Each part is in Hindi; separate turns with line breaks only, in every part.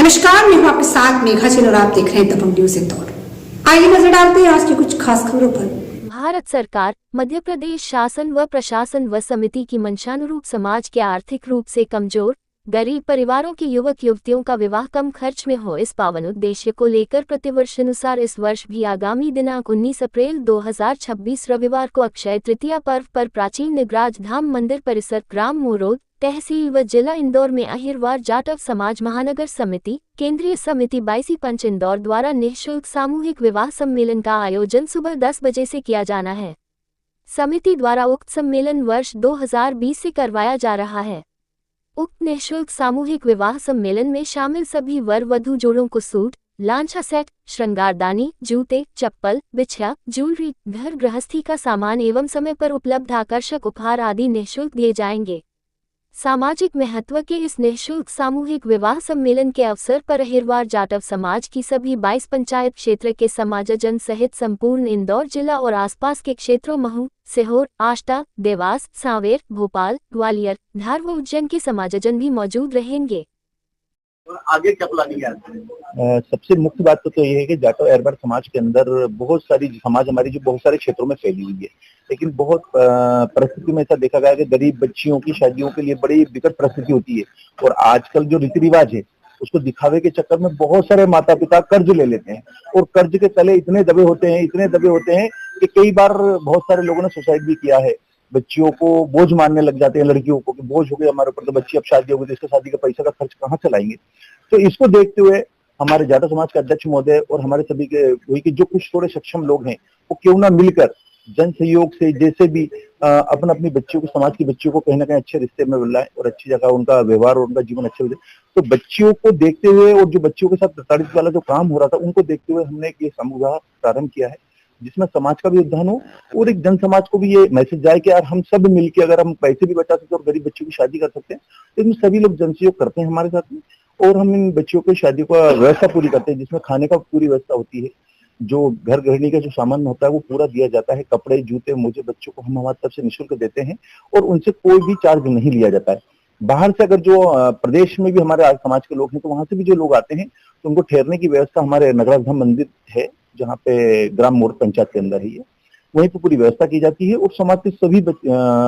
नमस्कार, मैं हूं आपके साथ मेघा चैन और आप देख रहे हैं दबंग न्यूज इंदौर। आइए नजर डालते हैं आज की कुछ खास खबरों पर।
भारत सरकार, मध्य प्रदेश शासन व प्रशासन व समिति की मंशानुरूप समाज के आर्थिक रूप से कमजोर गरीब परिवारों के युवक युवतियों का विवाह कम खर्च में हो, इस पावन उद्देश्य को लेकर प्रतिवर्ष अनुसार इस वर्ष भी आगामी दिनांक 19 अप्रैल 2026 रविवार को अक्षय तृतीया पर्व पर प्राचीन निगराज धाम मंदिर परिसर, ग्राम मोरोद, तहसील व जिला इंदौर में अहिरवार जाटव समाज महानगर समिति, केंद्रीय समिति बाईसी पंच इंदौर द्वारा निःशुल्क सामूहिक विवाह सम्मेलन का आयोजन सुबह 10 बजे से किया जाना है। समिति द्वारा उक्त सम्मेलन वर्ष 2020 से करवाया जा रहा है। उक्त निःशुल्क सामूहिक विवाह सम्मेलन में शामिल सभी वर वधू जोड़ों को सूट, लांछा सेट, श्रृंगारदानी, जूते, चप्पल, बिछिया, ज्वेलरी, घर गृहस्थी का सामान एवं समय पर उपलब्ध आकर्षक उपहार आदि निःशुल्क दिए जाएंगे। सामाजिक महत्व के इस निःशुल्क सामूहिक विवाह सम्मेलन के अवसर पर अहिरवार जाटव समाज की सभी 22 पंचायत क्षेत्र के समाजजन सहित संपूर्ण इंदौर जिला और आसपास के क्षेत्रों महू, सीहोर, आष्टा, देवास, सांवेर, भोपाल, ग्वालियर, धार व उज्जैन के समाजजन भी मौजूद रहेंगे।
और आगे क्या प्लानिंग है?
सबसे मुख्य बात तो ये है कि जाटव अहिरवार समाज के अंदर बहुत सारी समाज हमारी जो बहुत सारे क्षेत्रों में फैली हुई है, लेकिन बहुत परिस्थिति में ऐसा देखा गया है कि गरीब बच्चियों की शादियों के लिए बड़ी विकट परिस्थिति होती है और आजकल जो रीति रिवाज है उसको दिखावे के चक्कर में बहुत सारे माता पिता कर्ज ले लेते हैं और कर्ज के तले इतने दबे होते हैं कि कई बार बहुत सारे लोगों ने सुसाइड भी किया है। बच्चियों को बोझ मानने लग जाते हैं, लड़कियों को कि बोझ हो गया हमारे ऊपर, तो बच्ची अब शादी हो गई तो इसका शादी का पैसा का खर्च कहाँ चलाएंगे। तो इसको देखते हुए हमारे जाटव समाज के अध्यक्ष महोदय और हमारे सभी के वही के जो कुछ थोड़े सक्षम लोग हैं वो क्यों ना मिलकर जन सहयोग से जैसे भी अपन अपनी बच्चियों को, समाज की बच्चियों को कहीं ना कहीं अच्छे रिश्ते में मिलाएं और अच्छी जगह उनका व्यवहार और उनका जीवन अच्छे हो जाए। तो बच्चियों को देखते हुए और जो बच्चियों के साथ प्रताड़ित वाला जो काम हो रहा था उनको देखते हुए हमने ये समूह विवाह प्रारंभ किया है, जिसमें समाज का भी उद्धान हो और एक जन समाज को भी ये मैसेज जाए कि यार हम सब मिलके अगर हम पैसे भी बचा सकते हैं और गरीब बच्चों की शादी कर सकते हैं तो इसमें सभी लोग जन सहयोग करते हैं हमारे साथ में और हम इन बच्चियों की शादी का व्यवस्था पूरी करते हैं, जिसमें खाने का पूरी व्यवस्था होती है, जो घर गृहिणी का जो सामान होता है वो पूरा दिया जाता है, कपड़े जूते मोजे बच्चों को हम हमारी तरफ से निःशुल्क देते हैं और उनसे कोई भी चार्ज नहीं लिया जाता है। बाहर से अगर जो प्रदेश में भी हमारे समाज के लोग हैं तो वहां से भी जो लोग आते हैं तो उनको ठहरने की व्यवस्था हमारे नगराज धाम मंदिर है जहाँ पे ग्राम मोड़ पंचायत के अंदर ही है, वहीं पर पूरी व्यवस्था की जाती है और समाज के सभी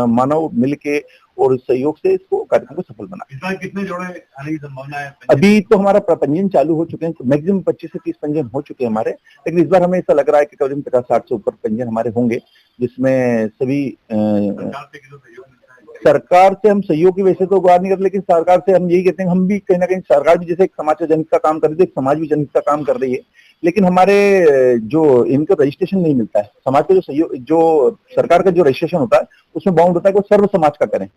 मानव मिलके और सहयोग से इसको कार्यक्रम को सफल बना।
इस बार कितने जोड़े आने की संभावना है?
अभी तो हमारा पंजीयन चालू हो चुके हैं, मैक्सिमम 25 से 30 पंजीयन हो चुके हैं हमारे, लेकिन इस बार हमें ऐसा लग रहा है कि करीब 50-60 से ऊपर पंजीयन हमारे होंगे, जिसमें सभी सरकार से हम सहयोग की वैसे तो बात नहीं करते, लेकिन सरकार से हम यही कहते हैं हम भी कहीं ना कहीं सरकार भी जैसे एक समाज का जनहित का काम कर रही है, एक समाज भी जनहित का काम कर रही है, लेकिन हमारे जो इनका रजिस्ट्रेशन नहीं मिलता है, समाज का जो सहयोग जो सरकार का जो रजिस्ट्रेशन होता है उसमें बाउंड होता है कि वो सर्व समाज का करें,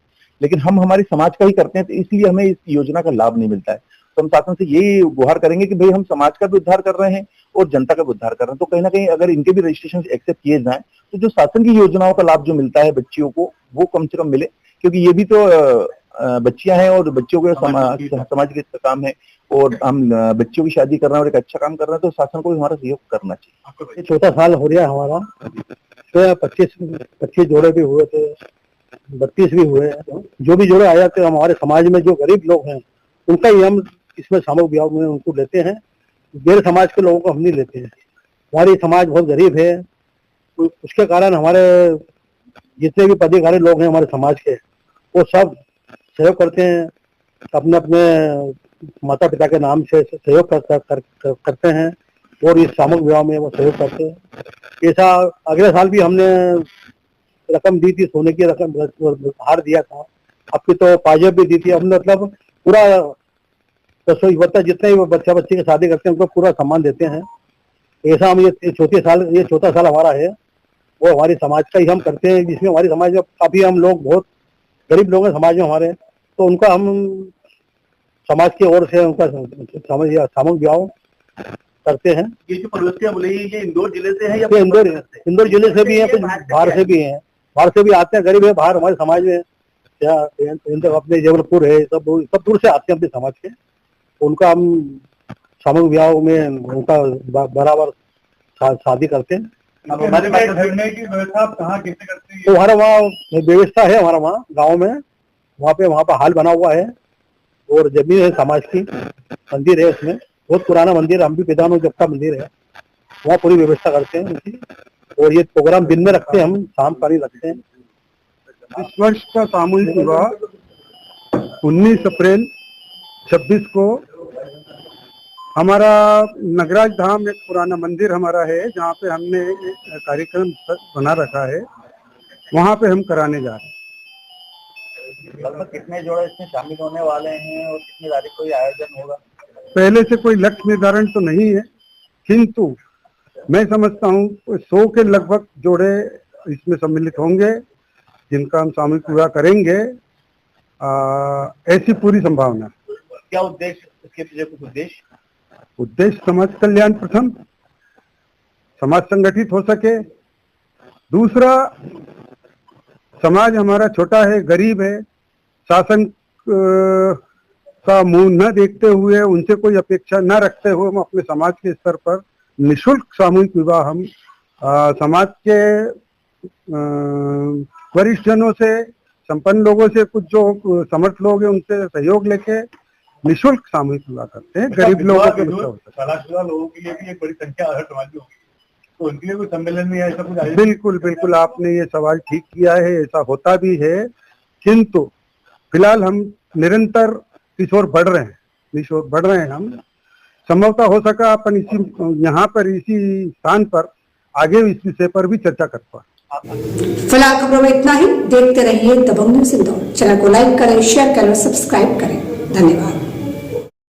लेकिन हम हमारी समाज का ही करते हैं तो इसलिए हमें इस योजना का लाभ नहीं मिलता है। तो हम शासन से यही गुहार करेंगे कि भाई हम समाज का भी उद्धार कर रहे हैं और जनता का भी उद्धार कर रहे हैं, तो कहीं ना कहीं अगर इनके भी रजिस्ट्रेशन एक्सेप्ट किए जाए तो जो शासन की योजनाओं का लाभ जो मिलता है बच्चियों को वो कम से कम मिले, क्योंकि ये भी तो बच्चियां हैं और बच्चों के समाज के काम है और हम बच्चों की शादी कर रहे हैं और एक अच्छा काम कर रहे हैं तो शासन को भी हमारा सहयोग करना चाहिए।
चौथा साल हो रहा है हमारा, तो 25 जोड़े भी हुए थे, 32 भी हुए हैं। जो भी जोड़े आ जाते हैं हमारे समाज में जो गरीब लोग हैं उनका ही हम इसमें सामूहिक विवाह में उनको लेते हैं, गैर समाज के लोगों को हम नहीं लेते हैं। हमारी समाज बहुत गरीब है, उसके कारण हमारे जितने भी पदाधिकारी लोग हैं हमारे समाज के वो सब सहयोग करते हैं, अपने अपने माता पिता के नाम से सहयोग करते हैं और इस सामूहिक विवाह में वो सहयोग करते हैं। ऐसा अगले साल भी हमने रकम दी थी, सोने की रकम हार दिया था, आपकी तो पाजेब भी दी थी हमने, मतलब पूरा 10 जितने भी बच्चा बच्ची की शादी करते हैं उनको पूरा सम्मान देते हैं। ऐसा हम ये चौथा साल हमारा है वो हमारी समाज का ही हम करते हैं, जिसमें हमारी समाज में काफी हम लोग बहुत गरीब लोग हैं समाज में हमारे, तो उनका हम समाज की ओर से उनका सामूहिक विवाह करते हैं।
ये जो प्रवृत्तियां बोली ये इंदौर जिले से है या
इंदौर जिले से भी है, कुछ बाहर से भी है, बाहर से भी आते हैं, गरीब है बाहर हमारे समाज में या अपने जबलपुर है, सब दूर से आते हैं अपने समाज के, उनका हम सामूहिक विवाह में उनका बराबर शादी करते हैं।
ठहरने की व्यवस्था आप कहाँ कैसे करते हैं?
तो हमारा वहाँ व्यवस्था है, हमारा वहाँ गाँव में वहाँ पे हाल बना हुआ है, और जमीन है समाज की, मंदिर है उसमें, बहुत पुराना मंदिर, हम भी पितानो जब का मंदिर है, वहाँ पूरी व्यवस्था करते हैं उनकी। और ये प्रोग्राम दिन में रखते हैं, हम शाम पारी रखते हैं। इस वर्ष का सामूहिक विवाह 19 अप्रैल 26 को हमारा नगराज धाम एक पुराना मंदिर हमारा है, जहाँ पे हमने एक कार्यक्रम बना रखा है, वहाँ पे हम कराने जा रहे हैं।
लगभग कितने जोड़े इसमें शामिल होने वाले हैं और कितनी तारीख को ये आयोजन होगा?
पहले से कोई लक्ष्य निर्धारण तो नहीं है, किंतु मैं समझता हूँ 100 के लगभग जोड़े इसमें सम्मिलित होंगे, जिनका हम सामूहिक विवाह करेंगे, ऐसी पूरी संभावना।
क्या उद्देश्य इसके पीछे? कुछ
उद्देश्य समाज कल्याण, प्रथम समाज संगठित हो सके, दूसरा समाज हमारा छोटा है, गरीब है, शासन का मुंह न देखते हुए, उनसे कोई अपेक्षा न रखते हुए हम अपने समाज के स्तर पर निःशुल्क सामूहिक विवाह हम समाज के वरिष्ठ जनों से, संपन्न लोगों से, कुछ जो समर्थ लोग हैं उनसे सहयोग लेके निःशुल्क सामूहिक विवाह करते हैं। गरीब लोगों के
शादीशुदा लोगों के लिए भी एक बड़ी संख्या है समाज में होगी, तो उनके लिए कोई सम्मेलन में ऐसा कुछ आयोजन?
बिल्कुल बिल्कुल, आपने ये सवाल ठीक किया है, ऐसा होता भी है, किंतु फिलहाल हम निरंतर इस ओर बढ़ रहे हैं। हम संभवतः हो सका अपन इसी यहाँ पर, इसी स्थान पर आगे इस विषय पर भी चर्चा कर पाए।
फिलहाल खबरों में इतना ही। देखते रहिए दबंग न्यूज़ इंदौर। चैनल को लाइक करें, शेयर करें और सब्सक्राइब करें। धन्यवाद।